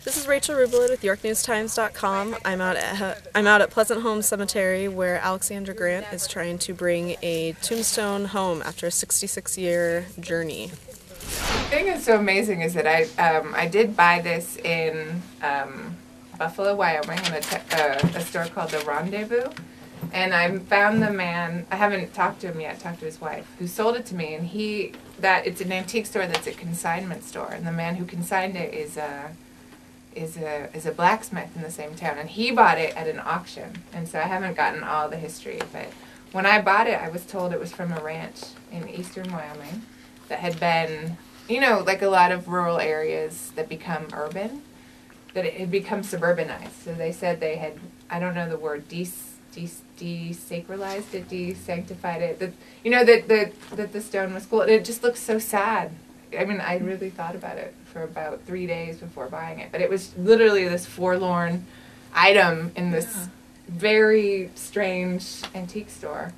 This is Rachel Rubelet with YorkNewsTimes.com. I'm out at Pleasant Home Cemetery, where Alexandra Grant is trying to bring a tombstone home after a 66-year journey. The thing that's so amazing is that I did buy this in Buffalo, Wyoming, in a store called The Rendezvous. And I found the man, I haven't talked to him yet, talked to his wife, who sold it to me. And it's an antique store that's a consignment store. And the man who consigned it is a blacksmith in the same town. And he bought it at an auction. And so I haven't gotten all the history. But when I bought it, I was told it was from a ranch in eastern Wyoming that had been, you know, like a lot of rural areas that become urban, that it had become suburbanized. So they said they had, I don't know the word, desacralized it, desanctified it. That, you know, that the stone was cool. And it just looks so sad. I mean, I really thought about it for about 3 days before buying it. But it was literally this forlorn item in this very strange antique store.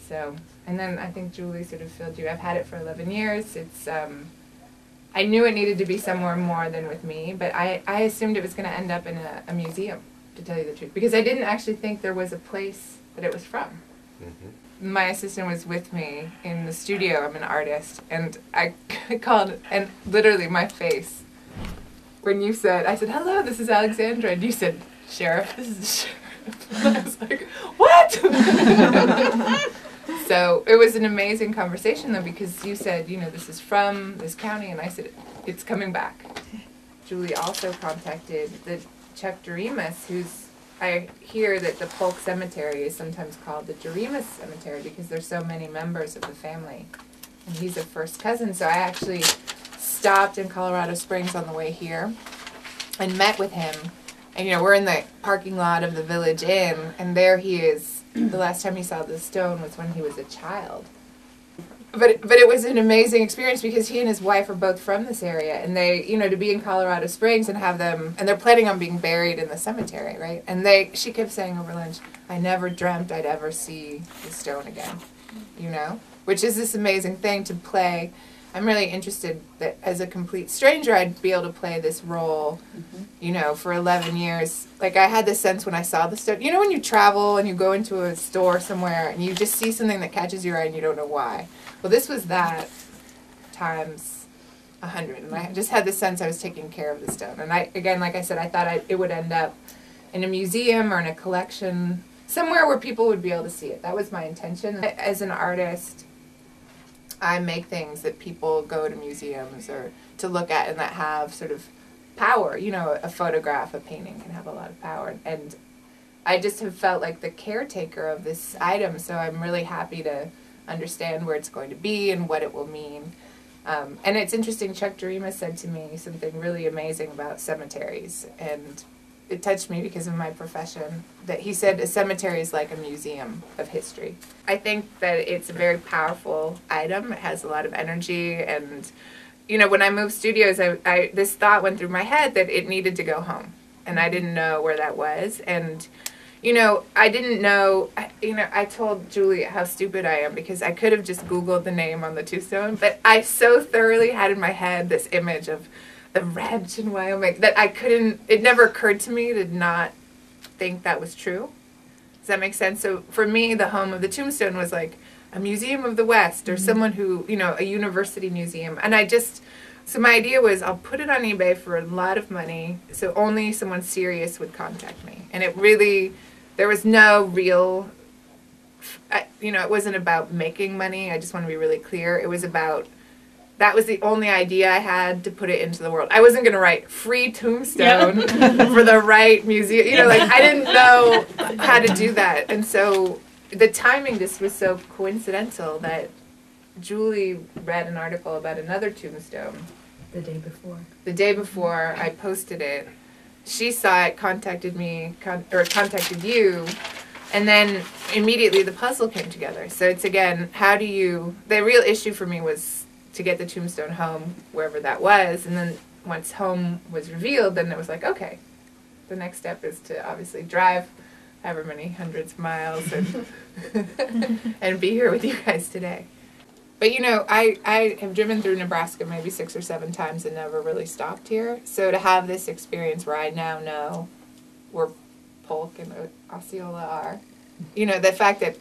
So, and then I think Julie sort of filled you. I've had it for 11 years. It's, I knew it needed to be somewhere more than with me, but I assumed it was going to end up in a museum, to tell you the truth, because I didn't actually think there was a place that it was from. Mm-hmm. My assistant was with me in the studio. I'm an artist, and I called, and literally my face, when you said, I said, "Hello, this is Alexandra," and you said, "Sheriff, this is the sheriff." And I was like, "What?" So it was an amazing conversation, though, because you said, you know, this is from this county, and I said, it's coming back. Julie also contacted the Chuck Doremus, who's, I hear that the Polk Cemetery is sometimes called the Doremus Cemetery because there's so many members of the family. And he's a first cousin, so I actually stopped in Colorado Springs on the way here and met with him. And, you know, we're in the parking lot of the Village Inn, and there he is. The last time he saw the stone was when he was a child. But it was an amazing experience because he and his wife are both from this area, and they, you know, to be in Colorado Springs and have them, and they're planning on being buried in the cemetery, right? And she kept saying over lunch, "I never dreamt I'd ever see the stone again," you know, which is this amazing thing to play. I'm really interested that as a complete stranger, I'd be able to play this role, you know, for 11 years. Like, I had this sense when I saw the stone. You know when you travel and you go into a store somewhere and you just see something that catches your eye and you don't know why? Well, this was that times 100. And I just had the sense I was taking care of the stone. And I, again, like I said, I thought it would end up in a museum or in a collection, somewhere where people would be able to see it. That was my intention. As an artist, I make things that people go to museums or to look at and that have sort of power. You know, a photograph, a painting can have a lot of power. And I just have felt like the caretaker of this item, so I'm really happy to understand where it's going to be and what it will mean. And it's interesting, Chuck Doremus said to me something really amazing about cemeteries, and it touched me because of my profession, that he said a cemetery is like a museum of history. I think that it's a very powerful item. It has a lot of energy, and, you know, when I moved studios, this thought went through my head that it needed to go home, and I didn't know where that was. And, you know, I didn't know, you know, I told Julie how stupid I am because I could have just Googled the name on the tombstone, but I so thoroughly had in my head this image of the ranch in Wyoming that I couldn't, it never occurred to me to not think that was true. Does that make sense? So for me, the home of the tombstone was like a museum of the West or someone who, you know, a university museum. And so my idea was I'll put it on eBay for a lot of money so only someone serious would contact me. And it really, there was no real, you know, it wasn't about making money. I just want to be really clear. It was about, that was the only idea I had to put it into the world. I wasn't going to write free tombstone for the right museum. You know, like, I didn't know how to do that. And so the timing just was so coincidental that Julie read an article about another tombstone. The day before. The day before I posted it. She saw it, contacted me, or contacted you, and then immediately the puzzle came together. So it's, again, how do you, the real issue for me was to get the tombstone home, wherever that was, and then once home was revealed, then it was like, okay, the next step is to obviously drive however many hundreds of miles and and be here with you guys today. But you know, I have driven through Nebraska maybe 6 or 7 times and never really stopped here. So to have this experience where I now know where Polk and Osceola are, you know, the fact that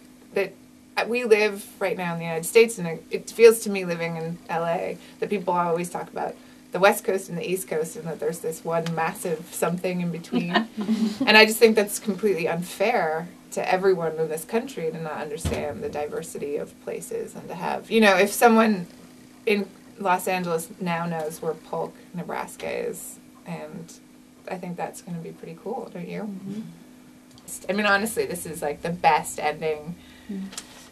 we live right now in the United States, and it feels to me living in LA that people always talk about the West Coast and the East Coast, and that there's this one massive something in between. And I just think that's completely unfair to everyone in this country to not understand the diversity of places, and to have, you know, if someone in Los Angeles now knows where Polk, Nebraska is, and I think that's going to be pretty cool, don't you? Mm-hmm. I mean, honestly, this is like the best ending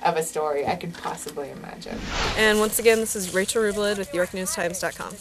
of a story I could possibly imagine. And once again, this is Rachel Rublid with YorkNewsTimes.com.